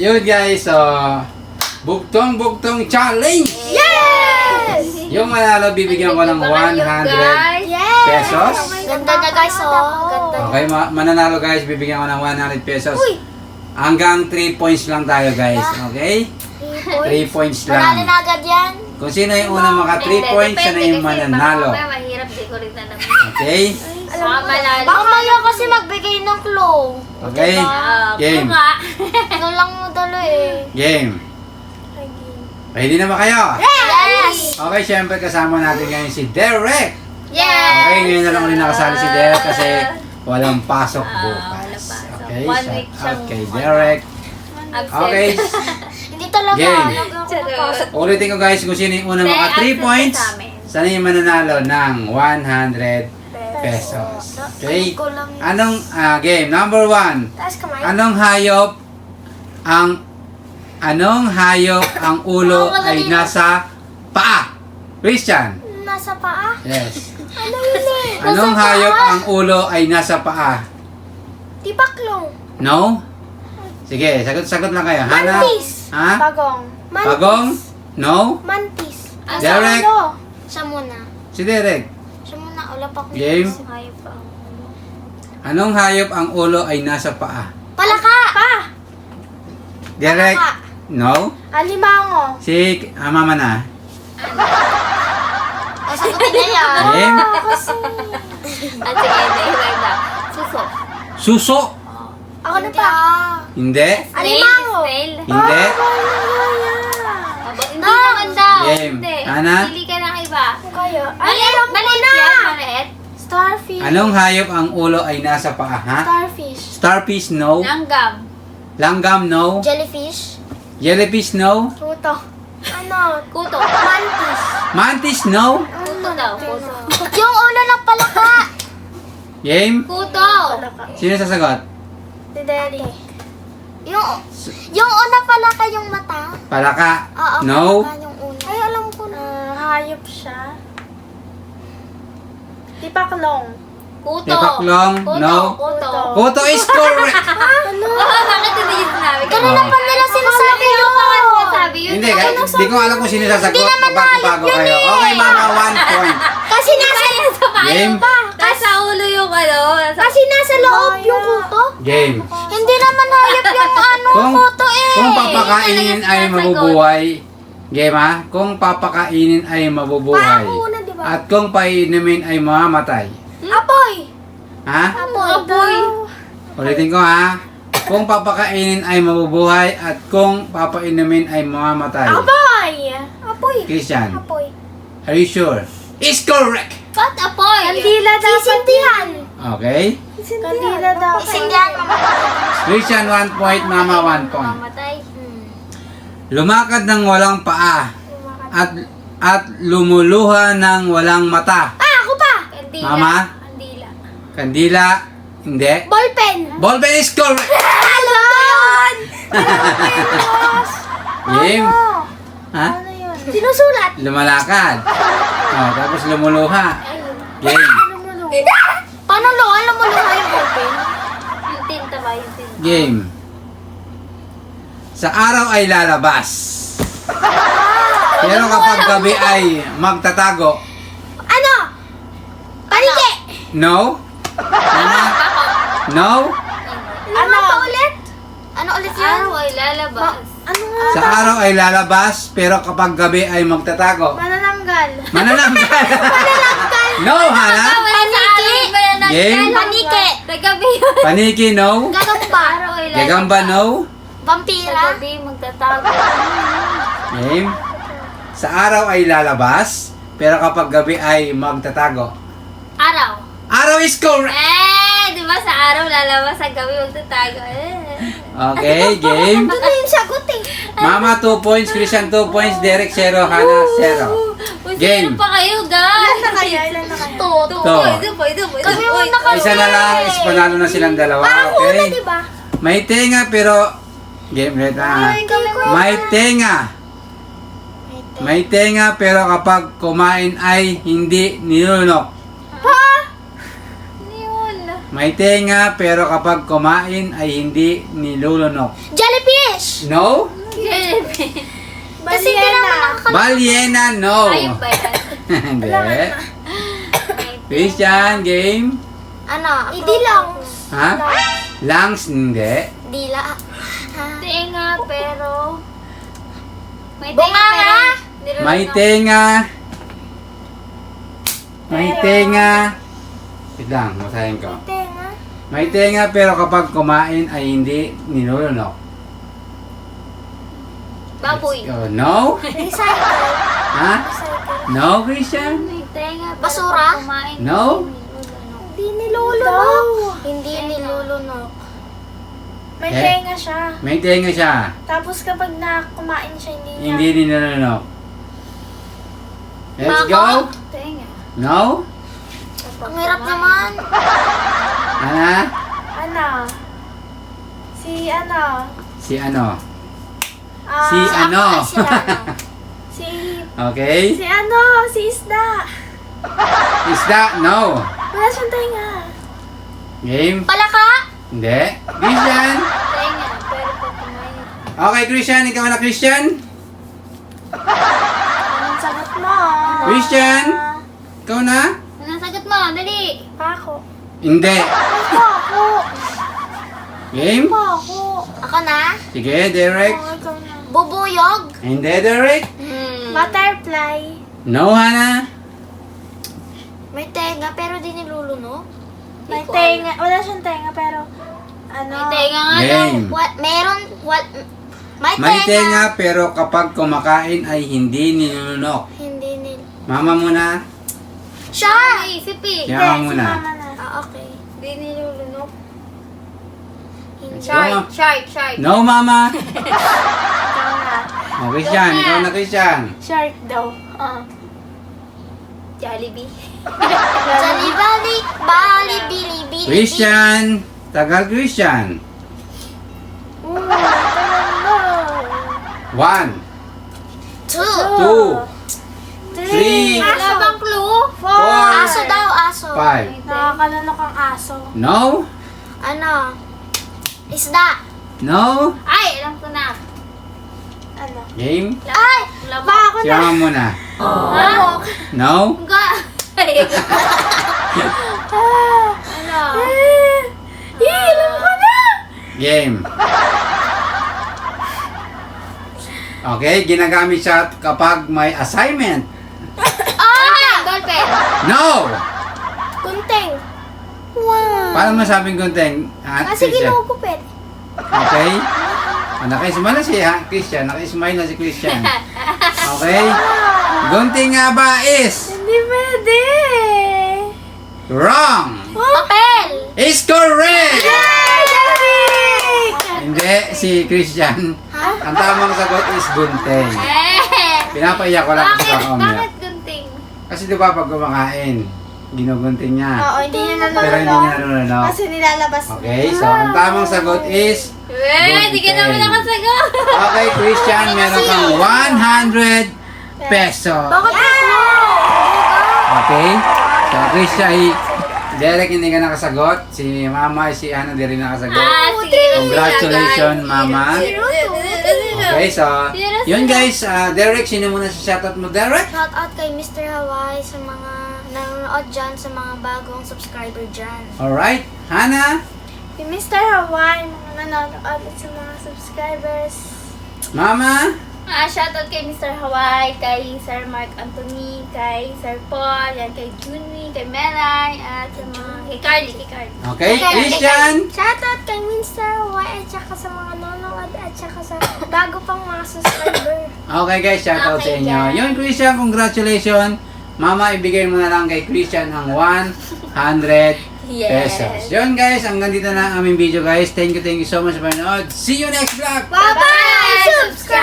Yun guys, so bugtong challenge! Yes! Yung manalo, bibigyan ko ng 100 pesos. Ganda na guys, oh. Ganda. Okay, mananalo guys, bibigyan ko ng 100 pesos. Uy! Hanggang 3 points lang tayo guys, okay? 3 points Manalo lang. na agad yan. Kung sino yung unang maka 3 points, siya na yung mananalo. Mahirap, di ko rin na naman. Okay? Baka malalo. Baka mayo kasi magbigay ng clue. Okay? Game. Ano lang mo dalo eh. Game. Ready na ba kayo? Yes! Okay, syempre kasama natin ngayon si Derek. Yes! Okay, ngayon na lang ulit nakasali si Derek kasi walang pasok bukas. walang pasok. Okay, 1 week shout out siyang kay Derek. Absent. Okay, Hindi talaga. Game. Nagpapasok. ulitin ko guys kung sino yung unang maka 3 points. Sana yung mananalo ng 100 pesos. Okay? Anong game? Number 1. Taas kamay. Anong hayop ang ulo ay nasa paa? Christian. Nasa paa? Yes. Ano yun eh? Anong Nasa hayop paa? ang ulo ay nasa paa? Tipaklong. No? Sige, sagot lang kayo. Hana? Mantis. Ha? Bagong. Mantis. Bagong? No? Mantis. Derek? Ano? Siya muna. Si Derek. Siya muna. Wala pa ko. Game? Hayop pa. Anong hayop ang ulo ay nasa paa? Palaka. Pa. Derek? Palaka. No? Alimango. Si mama na. O, sagutin na yan. Game? Kasi. At sige, dahil na. Suso. Suso? Ako na pa. Hindi? Alimango. Snail. Hindi? Hindi naman daw. Game. Hindi. Ana? Pili ka ng iba. Kaya. Maliit, maliit yan, maliit. Starfish. Anong hayop ang ulo ay nasa paa, ha? Starfish. Starfish, no? Langgam. Langgam, no? Jellyfish. Jellyfish, no? Tuto. Ano? Kuto. Mantis. Mantis, no? Kuto daw. Kuto. Yung ulo ng palaka. Game? Kuto. Sino sasagot? Si Daddy. Yung una palaka yung mata. Palaka? Oo, No? palaka yung una. Ay, alam ko na. Hayop siya. Tipaklong. Kuto. Tipaklong, Kuto. no? Kuto. Kuto is correct! Ano? Bakit hindi yung sinabi ko? Kanina pa nila sinasabi yun. Sabi yun. Hindi, di ko alam kung sino sasagot. Hindi naman Bago hayop yun kayo. eh. Okay, mama, 1 point. Kasi nasa Game? Nasa ulo yung ano. Kasi nasa loob yung kuto. Game. Hindi naman hayop yung ano Kung- kuto eh. Kung papakainin ay mabubuhay, game ha? Kung papakainin ay mabubuhay. Parang una, di ba? At kung painumin ay mamamatay. Apoy. Ha? Apoy. Ulitin ko ha? Kung papakainin ay mabubuhay at kung papainumin ay mamamatay. Apoy. Apoy. Christian, Apoy. are you sure? Is correct! Cut apoy. Kandila dapat. Sisindihan. Okay? Kandila dapat. Sisindihan. Christian 1 point, mama 1 point. Mamatay. Lumakad ng walang paa at lumuluha ng walang mata. Ako pa. Kandila. Mama? Kandila. Kandila, hindi. Ballpen. Ballpen is correct! Ano yun? Game? Ha? Ano yun? Sinusulat. Lumalakad. Oh, tapos lumuluha. Game. Paano alam mo lang yung ballpen? Yung tinta ba? Yung tinta. Game. Sa araw ay lalabas. Pero kapag gabi ay magtatago. Ano? Palike. No? Ano? No? Ano pa ulit? Ano ulit yun? Araw ay lalabas. Ano nga? Sa araw ay lalabas, pero kapag gabi ay magtatago. Manananggal. Manananggal. No, Hana? Wala sa araw ay manananggal. Game? Panike. Sa gabi yun. Paniki, no? Gagamba. Araw ay lalabas. Gagamba, no? Sa Vampira. gabi magtatago. Game. Sa araw ay lalabas, pero kapag gabi ay magtatago. Araw. Araw is correct! Di ba sa araw lalabas, sa gabi magtatago. Okay, game. Ano yung sagot eh? Mama 2 points, Christian 2 points, Derek 0, Hana 0. Game. Game. pa kayo, guys. Ilan na kayo? Toto. To. Kami muna kami. Isa na lang, is panalo na silang dalawa, Parang una, okay? di ba? May tenga pero... Game ulit ha. May tenga. May tenga pero kapag kumain ay hindi nilunok. Ha? Yun. May tenga pero kapag kumain ay hindi nilulunok. Jellyfish! Jellyfish? No? Kasi hindi naman nakakalimutan. Balyena, no. Ayun ba yan? Hindi. Christian, game? Ano? Hindi lang. Ha? Lungs, hindi. Dila. Tenga, pero... May Bunga tenga, nga. pero... May tenga. May tenga. Wait lang, masahin ko. Tenga. May tenga pero kapag kumain ay hindi nilulunok. Baboy. Oh, no? Recycle. Ha? Recycle. No, Christian? May tenga, pero Basura? pag kumain, No? Hindi nilulunok. Hindi nilulunok. May Eh? tenga siya. May tenga siya. Tapos kapag kumain siya, hindi niya. Hindi nilulunok. Let's Baka? go. Tenga. No? Ang hirap naman. Ana? Ano? Si ano? Si ano? Ah, Si ano? Ay, sila, ano? Si... Okay. Si ano? Si Isda. Is that no? Wala siyang tenga. Game? Palaka? Hindi. Christian? Tenga, pero pag kumain... Okay, Christian. Ikaw na, Christian? Anong sagot mo? Christian? Ikaw na? Anong sagot mo? Dali! Pako. Hindi. Pako. Game? Pako. Ako na? Sige, Derek. Oh, ikaw na. Bubuyog? Hindi, Derek. Butterfly. No, Hana. May tenga pero di nilulunok? May tenga. Wala siyang tenga pero... Ano? May tenga nga daw. Game. What? Meron? What? May May tenga. tenga pero kapag kumakain ay hindi nilulunok. Hindi nil. Mama muna. Shark! Isip eh. Si Mama Si muna. mama na. Ah, okay. Hindi nilulunok. Hindi. Shark. Shark. No, Mama. Ikaw na. O, Christian. Ikaw na, Christian. Shark daw. Jollibee. Jolly balik, bali, bili, bili. Christian. Tagal, Christian. One, Two. two, three, Wala bang clue? four, Aso daw, aso. five. Nakakalunok ang aso. No? Ano? Isda. No? Ay, alam ko na. Ano? Game? Ay! Lamok. Ba ako Si na. Mama muna. Lamok. No? Ga. Ano? Alam ko na. Game. Okay, ginagamit siya kapag may assignment. Dolphin. No! Kunteng. Wow. Paano masabing kunteng? Kasi Christian? kinukupit. Okay? Naka-smile na si Christian. Naka-smile na si Christian. Okay? Gunting nga ba is Hindi pwede. wrong. Papel. Is correct! Derek! Hindi, si Christian. Ang tamang sagot is gunting. Pinapaiyak ko lang Bakit? sa umiyak. Bakit gunting? Kasi di ba pag kumakain, ginugunting niya. Oo, hindi niya Pero hindi niya nalulunok. Kasi nilalabas. Okay, so ang tamang sagot is Hindi ka naman nakasagot. okay, Christian, meron kang 100 pesos. Bakit ako? Okay? So, Christian, Derek hindi ka nakasagot. Si Mama, si Ana di rin nakasagot. Sige. Congratulations, Mama. Okay. Okay, so, yun guys. Derek, sino muna sa shoutout mo, Derek? Shout out kay Mr. Hawaii sa mga nanonood dyan, sa mga bagong subscriber dyan. Alright, Hana, Si Mr. Hawaii, mga nanonood at sa mga subscribers. Mama, Shoutout kay Mr. Hawaii, kay Sir Mark Anthony, kay Sir Paul, yan, kay Junie, kay Melay, at sa mga... Kay Carly. okay, Christian, Shout out kay Mr. Hawaii at saka sa mga nanonood at saka sa bago pang mga subscriber. okay guys, shoutout sa Okay, inyo. guys. Yun, Christian, congratulations. Mama, ibigay mo na lang kay Christian ang 100 pesos. Yun guys, hanggang dito na ang aming video guys. Thank you so much for panood. See you next vlog! Bye-bye! Subscribe!